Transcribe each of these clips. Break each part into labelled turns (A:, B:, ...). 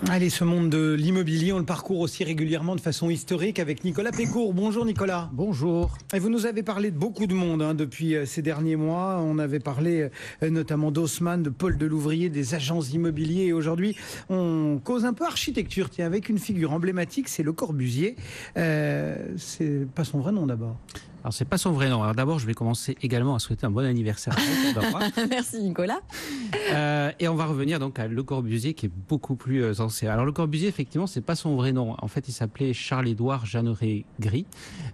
A: Allez, ce monde de l'immobilier, on le parcourt aussi régulièrement de façon historique avec Nicolas Pécourt. Bonjour Nicolas.
B: Bonjour.
A: Et vous nous avez parlé de beaucoup de monde depuis ces derniers mois. On avait parlé notamment d'Haussmann, de Paul Delouvrier, des agences immobiliers. Et aujourd'hui, on cause un peu architecture, tiens, avec une figure emblématique, c'est Le Corbusier. C'est pas son vrai nom d'abord.
B: Alors, c'est pas son vrai nom. Alors, d'abord, je vais commencer également à souhaiter un bon anniversaire.
C: Merci Nicolas.
B: Et on va revenir donc à Le Corbusier, qui est beaucoup plus ancien. Alors, Le Corbusier, effectivement, c'est pas son vrai nom. En fait, il s'appelait Charles-Édouard Jeanneret-Gris.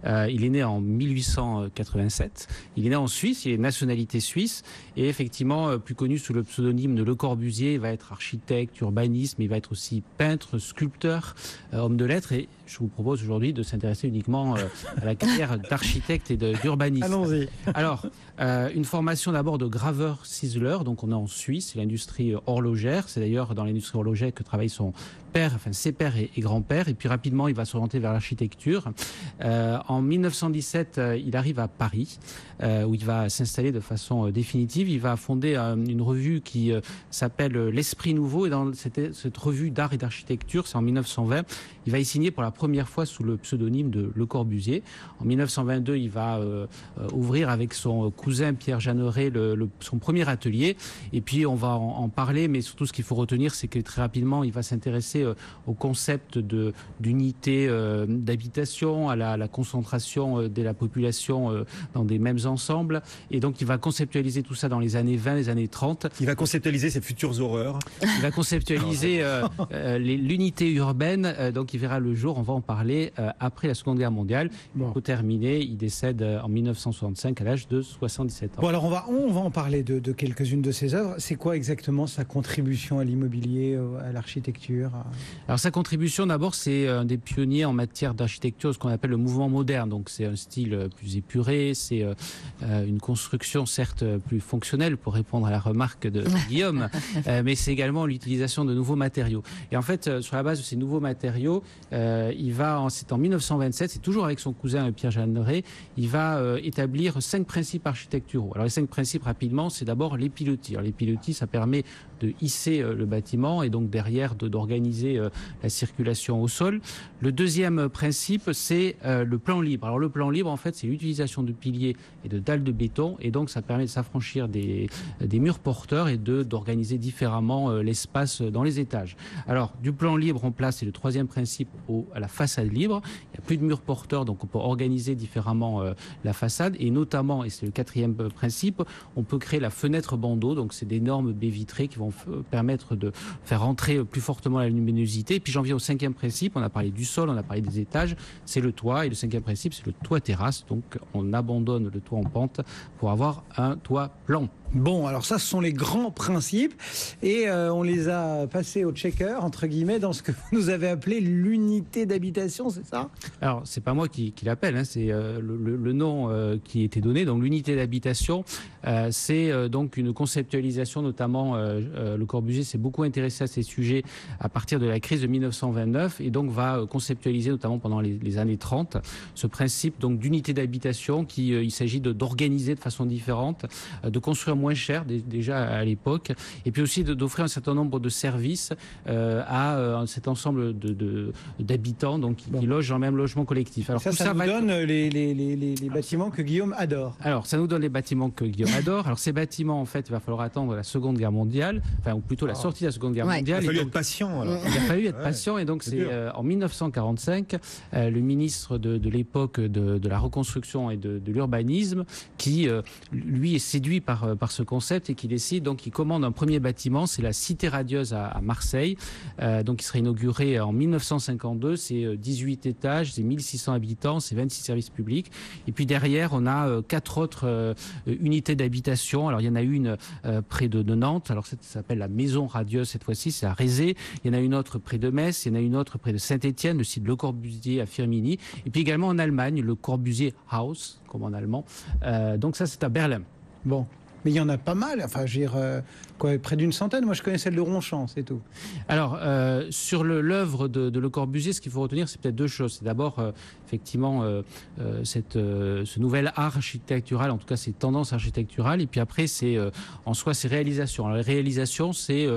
B: Il est né en 1887. Il est né en Suisse. Il est nationalité suisse. Et effectivement, plus connu sous le pseudonyme de Le Corbusier, il va être architecte, urbaniste, mais il va être aussi peintre, sculpteur, homme de lettres. Et je vous propose aujourd'hui de s'intéresser uniquement à la carrière d'architecte et d'urbaniste.
A: Allons-y.
B: Alors, une formation d'abord de graveur ciseleur, donc on est en Suisse, c'est l'industrie horlogère, c'est d'ailleurs dans l'industrie horlogère que travaille son père, enfin ses pères et grands-pères, et puis rapidement il va s'orienter vers l'architecture. En 1917, il arrive à Paris, où il va s'installer de façon définitive. Il va fonder une revue qui s'appelle L'Esprit Nouveau, et dans cette revue d'art et d'architecture, c'est en 1920, il va y signer pour la première fois sous le pseudonyme de Le Corbusier. En 1922, il va ouvrir avec son cousin Pierre Jeanneret son premier atelier. Et puis, on va en parler, mais surtout, ce qu'il faut retenir, c'est que très rapidement, il va s'intéresser au concept d'unité d'habitation, à la concentration de la population dans des mêmes ensembles. Et donc, il va conceptualiser tout ça dans les années 20, les années 30.
D: Il va conceptualiser ses futures horreurs.
B: Il va conceptualiser l'unité urbaine. Donc, il verra le jour, on va en parler après la Seconde Guerre mondiale.
A: Bon.
B: Pour terminer, il décède en 1965 à l'âge de 77 ans.
A: Bon, alors on va en parler de quelques-unes de ses œuvres. C'est quoi exactement sa contribution à l'immobilier, à l'architecture?
B: Alors sa contribution, d'abord, c'est un des pionniers en matière d'architecture, ce qu'on appelle le mouvement moderne. Donc c'est un style plus épuré, c'est une construction certes plus fonctionnelle, pour répondre à la remarque de Guillaume, mais c'est également l'utilisation de nouveaux matériaux. Et en fait, sur la base de ces nouveaux matériaux, c'est en 1927, c'est toujours avec son cousin Pierre Jeanneret, il va établir 5 principes architecturaux. Alors les 5 principes, rapidement, c'est d'abord les pilotis. Alors les pilotis, ça permet de hisser le bâtiment et donc derrière d'organiser la circulation au sol. Le deuxième principe, c'est le plan libre. Alors le plan libre, en fait, c'est l'utilisation de piliers et de dalles de béton, et donc ça permet de s'affranchir des murs porteurs et d'organiser différemment l'espace dans les étages. Alors du plan libre, on place, c'est le troisième principe, à la façade libre. Il n'y a plus de murs porteurs, donc on peut organiser différemment la façade, et notamment, et c'est le quatrième principe, on peut créer la fenêtre bandeau, donc c'est d'énormes baies vitrées qui vont permettre de faire entrer plus fortement la luminosité. Et puis j'en viens au cinquième principe, on a parlé du sol, on a parlé des étages, c'est le toit, et le cinquième principe, c'est le toit terrasse, donc on abandonne le toit en pente pour avoir un toit plan.
A: Bon, alors ça, ce sont les grands principes, et on les a passés au checker, entre guillemets, dans ce que vous nous avez appelé l'unité d'habitation, c'est ça?
B: Alors, c'est pas moi qui l'appelle, hein, c'est le nom qui était donné. Donc, l'unité d'habitation, c'est donc une conceptualisation, notamment, Le Corbusier s'est beaucoup intéressé à ces sujets à partir de la crise de 1929, et donc va conceptualiser, notamment pendant les années 30, ce principe donc d'unité d'habitation il s'agit d'organiser de façon différente, de construire moins cher déjà à l'époque, et puis aussi d'offrir un certain nombre de services à cet ensemble d'habitants donc qui logent dans le même logement collectif. Alors
A: ça nous donne les bâtiments que Guillaume adore.
B: Alors ça nous donne les bâtiments que Guillaume adore. Alors ces bâtiments, en fait, il va falloir attendre la Seconde Guerre mondiale, enfin ou plutôt la sortie de la Seconde Guerre mondiale.
D: Il a fallu être patient. Alors.
B: Il a fallu être patient, et donc c'est en 1945 le ministre de l'époque de la reconstruction et de l'urbanisme qui lui est séduit par ce concept, et qui décide, donc il commande un premier bâtiment, c'est la Cité Radieuse à Marseille, donc il sera inauguré en 1952, c'est 18 étages, c'est 1600 habitants, c'est 26 services publics, et puis derrière on a 4 autres unités d'habitation. Alors il y en a une près de Nantes, alors ça s'appelle la Maison Radieuse cette fois-ci, c'est à Rézé, il y en a une autre près de Metz, il y en a une autre près de Saint-Étienne, le site Le Corbusier à Firminy, et puis également en Allemagne, le Corbusier Haus, comme en allemand, donc ça c'est à Berlin.
A: Bon. Mais il y en a pas mal. Enfin, je veux dire, Quoi, près d'une centaine? Moi, je connais celle de Ronchamp, c'est tout.
B: Alors, sur l'œuvre de Le Corbusier, ce qu'il faut retenir, c'est peut-être deux choses. C'est d'abord, effectivement, ce nouvel art architectural, en tout cas, ces tendances architecturales. Et puis après, c'est en soi ses réalisations. Alors, les réalisations, c'est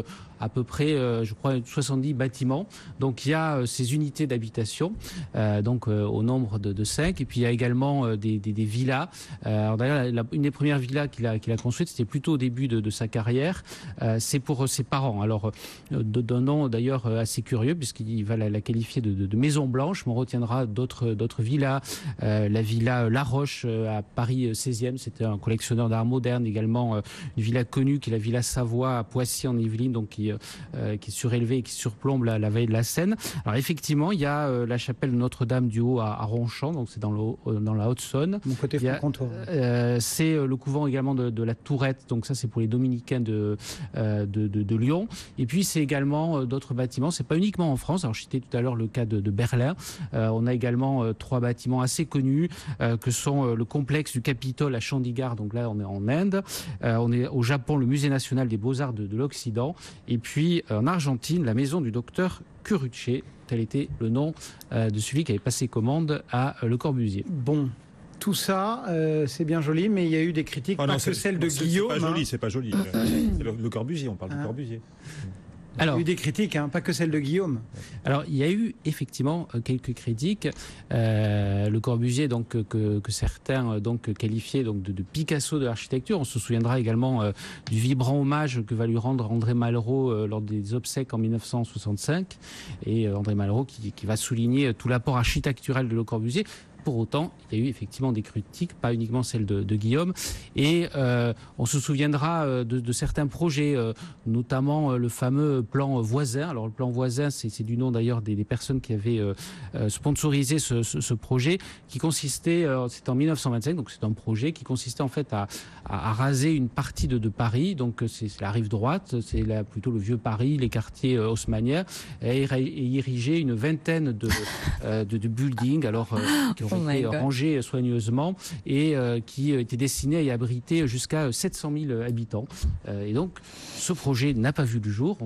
B: à peu près, je crois, 70 bâtiments. Donc, il y a ces unités d'habitation, au nombre de 5. Et puis, il y a également des villas. Alors, d'ailleurs, une des premières villas qu'il a construites, c'était plutôt au début de sa carrière. C'est pour ses parents. Alors, d'un nom d'ailleurs assez curieux, puisqu'il va la qualifier de maison blanche, mais on retiendra d'autres villas. La villa La Roche à Paris 16e, c'était un collectionneur d'art moderne. Également, une villa connue qui est la villa Savoie à Poissy en Yvelines, donc qui est surélevée et qui surplombe la vallée de la Seine. Alors, effectivement, il y a la chapelle Notre-Dame du Haut à Ronchamp, donc c'est dans la Haute-Saône.
A: Mon côté franc-comtois.
B: C'est le couvent également de la Tourette, donc ça c'est pour les dominicains de Lyon. Et puis c'est également d'autres bâtiments, c'est pas uniquement en France. Alors je citais tout à l'heure le cas de Berlin. On a également 3 bâtiments assez connus que sont le complexe du Capitole à Chandigarh, donc là on est en Inde. On est au Japon, le musée national des beaux-arts de l'Occident. Et puis en Argentine, la maison du docteur Curuchet, tel était le nom de celui qui avait passé commande à Le Corbusier.
A: Bon. Tout ça, c'est bien joli, mais il y a eu des critiques, pas que celle de Guillaume.
D: C'est pas joli. Le Corbusier, on parle du Corbusier.
A: Alors, il y a eu des critiques, pas que celle de Guillaume.
B: Alors, il y a eu effectivement quelques critiques. Le Corbusier, donc que certains qualifiaient de Picasso de l'architecture. On se souviendra également du vibrant hommage que va lui rendre André Malraux lors des obsèques en 1965. Et André Malraux qui va souligner tout l'apport architectural de Le Corbusier. Pour autant, il y a eu effectivement des critiques, pas uniquement celles de Guillaume. Et on se souviendra de certains projets, notamment le fameux plan voisin. Alors le plan voisin, c'est du nom d'ailleurs des personnes qui avaient sponsorisé ce projet, qui consistait, c'était en 1925, donc c'est un projet qui consistait en fait à raser une partie de Paris. Donc c'est la rive droite, c'est là plutôt le vieux Paris, les quartiers haussmanniens, et ériger une vingtaine de buildings. Alors qui ont été rangés soigneusement et qui étaient destinés à y abriter jusqu'à 700 000 habitants. Et donc, ce projet n'a pas vu le jour.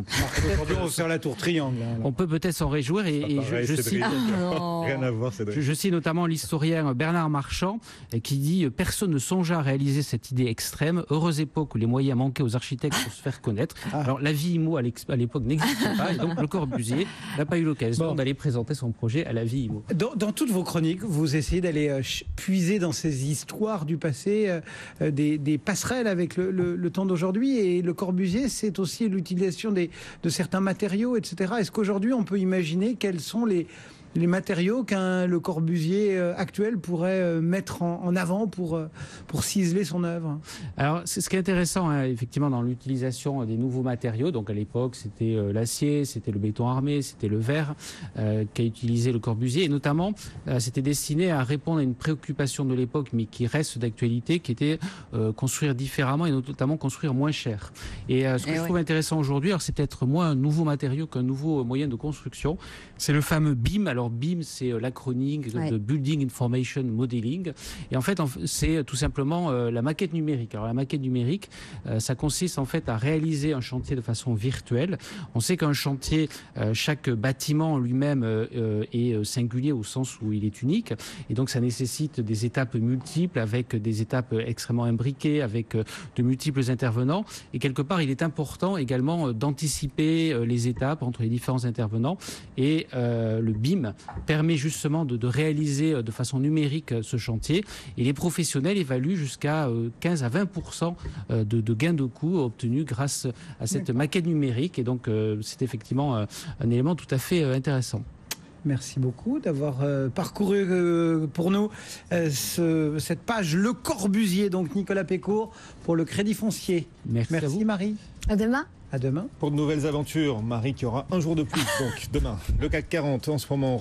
A: Aujourd'hui, on sert la tour triangle.
B: On peut peut-être s'en réjouir. Et je cite,
D: rien à voir,
B: je cite notamment l'historien Bernard Marchand qui dit « Personne ne songea à réaliser cette idée extrême. Heureuse époque où les moyens manquaient aux architectes pour se faire connaître. » Alors, la vie IMO à l'époque n'existait pas. Et donc, Le Corbusier n'a pas eu l'occasion d'aller présenter son projet à la vie IMO.
A: Dans toutes vos chroniques, vous essayez d'aller puiser dans ces histoires du passé des passerelles avec le temps d'aujourd'hui. Et Le Corbusier, c'est aussi l'utilisation de certains matériaux, etc. Est-ce qu'aujourd'hui, on peut imaginer quels sont les matériaux qu'un Le Corbusier actuel pourrait mettre en avant pour ciseler son œuvre?
B: Alors, c'est ce qui est intéressant, effectivement, dans l'utilisation des nouveaux matériaux. Donc, à l'époque, c'était l'acier, c'était le béton armé, c'était le verre qu'a utilisé Le Corbusier. Et notamment, c'était destiné à répondre à une préoccupation de l'époque, mais qui reste d'actualité, qui était construire différemment et notamment construire moins cher. Et ce que je trouve intéressant aujourd'hui, alors c'est peut-être moins un nouveau matériau qu'un nouveau moyen de construction, c'est le fameux BIM. Alors BIM, c'est l'acronyme de Building Information Modeling. Et en fait, c'est tout simplement la maquette numérique. Alors la maquette numérique, ça consiste en fait à réaliser un chantier de façon virtuelle. On sait qu'un chantier, chaque bâtiment lui-même est singulier au sens où il est unique. Et donc ça nécessite des étapes multiples avec des étapes extrêmement imbriquées, avec de multiples intervenants. Et quelque part, il est important également d'anticiper les étapes entre les différents intervenants. Et le BIM permet justement de réaliser de façon numérique ce chantier. Et les professionnels évaluent jusqu'à 15 à 20% de gains de coûts obtenus grâce à cette maquette numérique. Et donc, c'est effectivement un élément tout à fait intéressant.
A: Merci beaucoup d'avoir parcouru pour nous cette page Le Corbusier, donc Nicolas Pécourt, pour le Crédit Foncier.
B: Merci à vous.
A: Marie.
C: À demain.
A: À demain.
D: Pour de nouvelles aventures, Marie qui aura un jour de plus, donc demain. Le CAC 40 en ce moment